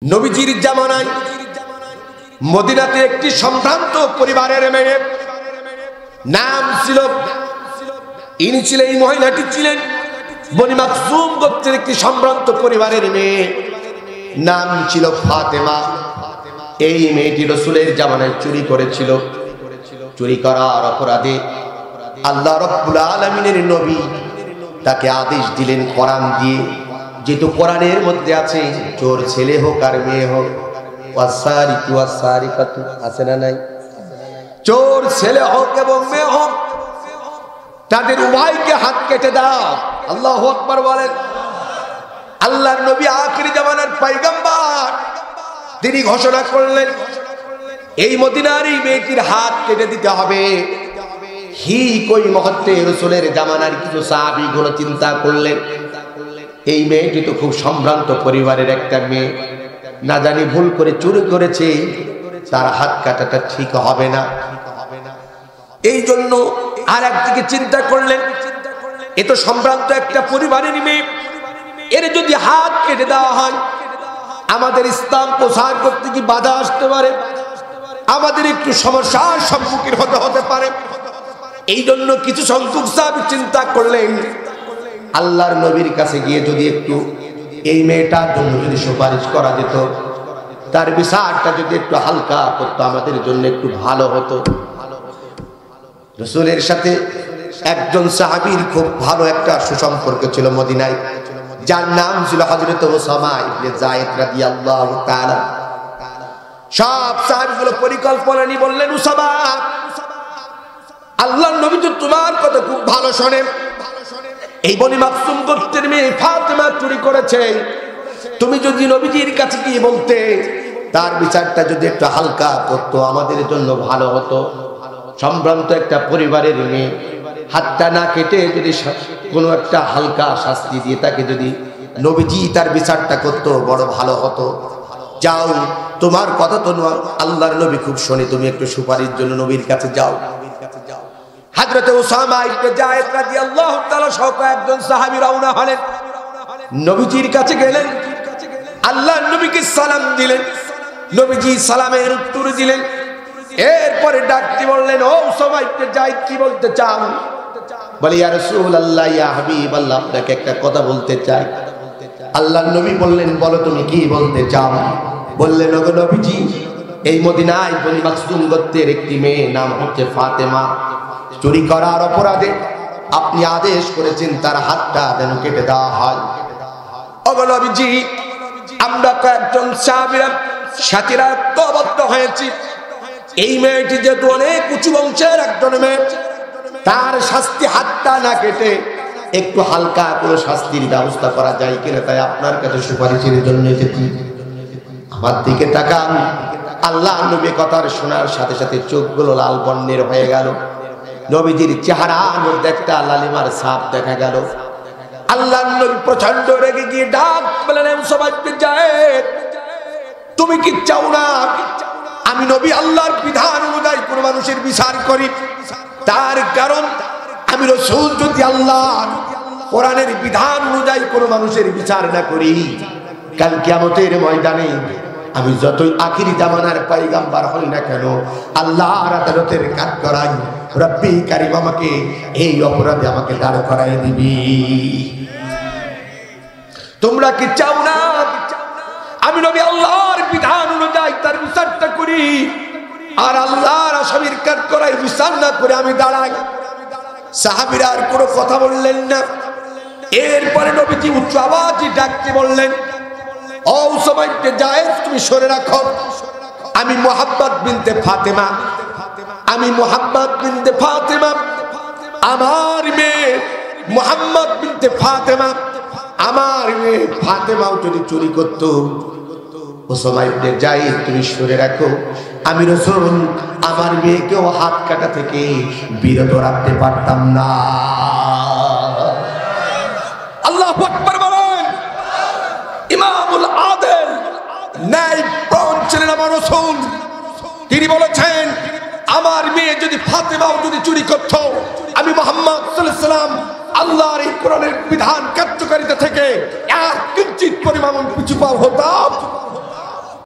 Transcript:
নবীজির জামানায় মদিনাতে একটি সম্ভ্রান্ত পরিবারের মেয়ে, নাম ছিল, ইনি ছিলেন, এই মহিলাটি ছিলেন বনি মাখজুম গোত্রের একটি সম্ভ্রান্ত পরিবারের মেয়ে, নাম ছিল ফাতেমা। এই মেয়েটি রাসূলের জামানায় চুরি করেছিল। চুরি করার অপরাধে আল্লাহ রাব্বুল আলামিনের নবী তাকে আদেশ দিলেন কোরআন দিয়ে, যেহেতু কোরআনের মধ্যে আছে চোর ছেলে হোক আর মেয়ে হোক, ওয়াসারিকু ওয়াসারিকাতু, আছে না নাই? চোর ছেলে হোক এবং মেয়ে হোক, তাদের উভয়কে হাত কেটে দাও। আল্লাহু আকবার বলেন। আল্লাহর নবী আখিরি জামানার পয়গম্বর, তিনি ঘোষণা করলেন এই মদিনার এই মেয়েটির হাত কেটে দিতে হবে। হি কই মুহূর্তে রাসূলের জামানার কিছু সাহাবী গুলো চিন্তা করলেন, এই মেয়েটি তো খুব সম্ভ্রান্ত পরিবারের একটা মেয়ে, না জানি ভুল করে চুরি করেছে, তার হাত কাটাটা ঠিক হবে না। এই জন্য আর একদিকে চিন্তা করলেন, এ তো সম্ভ্রান্ত একটা পরিবারের মেয়ে, এর যদি হাত কেটে দেওয়া হয় আমাদের ইসলাম প্রচার করতে কি বাধা আসতে পারে, আমাদের একটু সমস্যার সম্মুখীন হতে পারে। এই জন্য কিছু সংখ্যক সাহাবী চিন্তা করলেন আল্লাহর নবীর কাছে গিয়ে যদি একটু এই মেয়েটার জন্য যদি সুপারিশ করা যেত, তার বিচারটা যদি একটু হালকা করতো, আমাদের জন্য একটু ভালো হতো। রাসূলের সাথে একজন সাহাবীর খুব ভালো একটা সুসম্পর্ক ছিল মদিনায়, যার নাম ছিল হযরত উসামা ইবনে যায়েদ রাদিয়াল্লাহু তাআলা। সব সাহাবীগুলো পরিকল্পনা নিয়ে বললেন, উসামা, আল্লাহর নবী তো তোমার কথা খুব ভালো শোনেন, এই বনি মাখজুম গোত্রের মেয়ে ফাতেমা চুরি করেছে, তুমি যদি নবীজির কাছে গিয়ে বলতে তার বিচারটা যদি একটু হালকা করতো, আমাদের জন্য ভালো হতো। সম্ভ্রান্ত একটা পরিবারের মেয়ে, হাতটা না কেটে যদি কোনো একটা হালকা শাস্তি দিয়ে তাকে যদি নবীজি তার বিচারটা করতো, বড় ভালো হতো। যাও, তোমার কথা তো আল্লাহর নবী খুব শোনে, তুমি একটু সুপারিশ জন্য নবীর কাছে যাও। হযরত উসামা ইবনে যায়েদ রাদিয়াল্লাহু তাআলা সহ একজন সাহাবী রওনা হলেন, নবীজির কাছে গেলেন, আল্লাহর নবীকে সালাম দিলেন, নবীজি সালামের উত্তর দিলেন। এরপরে ডাকতে বললেন, ও উসামা ইবনে যায়েদ, কি বলতে চান? বলে, ইয়া রাসূলুল্লাহ, ইয়া হাবিবাল্লাহ, আপনাকে একটা কথা বলতে চাই। আল্লাহর নবী বললেন, বলো তুমি কি বলতে চাও? বললেন, ওগো নবীজি, এই মদিনায় বনি মাখজুম গোত্রের একটি মেয়ে, নাম হচ্ছে ফাতেমা, চুরি করার অপরাধে আপনি আদেশ করেছেন তার হাতটা যেন কেটে দেওয়া হয়। ওগো নবীজি, আমরা কয়েকজন সাহাবীরা সাথীরা ঐক্যবদ্ধ হয়েছি, এই মেয়েটি যেহেতু অনেক উঁচু বংশের একজন মেয়ে, তার শাস্তি হাতটা না কেটে একটু হালকা কোনো শাস্তির ব্যবস্থা করা যায় কিনা, তাই আপনার কাছে সুপারিশের জন্য এসেছি। আমার দিকে তাকান। আল্লাহ নবী কথার শোনার সাথে সাথে চোখগুলো লাল বর্ণের হয়ে গেল, নবীজির চেহারার মধ্যে একটা লালিমার ছাপ দেখা গেল। আল্লাহ নবী প্রচন্ড রেগে গিয়ে ডাক বলেন, উসামা ইবনে যায়েদ, তুমি কি চাও না আমি নবী আল্লাহর বিধান অনুযায়ী কোন মানুষের বিচার করি? তার কারণ আমি রাসূল যদি আল্লাহর কোরআনের বিধান অনুযায়ী কোন মানুষের বিচার না করি, কাল কিয়ামতের ময়দানে আমি যতই আখিরি জামানার পয়গম্বর হই না কেন, আল্লাহর আদালতের কাজ করাই, রব্বি কারীম আমাকে এই অপরাধে আমাকে দাঁড় করাই দিবি। তোমরা কি চাও না আমি নবী আল্লাহর বিধান অনুযায়ী তার বিচারটা করি, আর আল্লাহর আসামির কাজ করাই বিচার না করে আমি দাঁড়াই? সাহাবীরা আর কোনো কথা বললেন না। এরপরে নবীজি উচ্চ আওয়াজে ডাকতে বললেন, ও উসামা ইবনে যায়েদ, তুমি সরে রাখো, আমি মুহাম্মদ বিনতে ফাতেমা, আমি মুহাম্মদ বিনতে ফাতেমা, আমার মেয়ে মুহাম্মদ বিনতে ফাতেমা, আমার মেয়ে ফাতেমাও যদি চুরি করত, উসামা ইবনে যায়েদ তুমি সরে রাখো, আমি রাসূল আমার মেয়েকেও হাত কাটা থেকে বিরত রাখতে পারতাম না। আল্লাহু আকবার বলেন। ইমামুল আদিল ন্যায়পরায়ণ ছিলেন আমার রাসূল, তিনি বলেছেন আমার মেয়ে যদি ফাতেমাও যদি চুরি করত, আমি মুহাম্মদ সাল্লাল্লাহু আলাইহি ওয়াসাল্লাম আল্লাহর এই কোরআনের বিধান কার্যকারিতা থেকে এক কিঞ্চিত পরিমাণ পিছু পা হতাম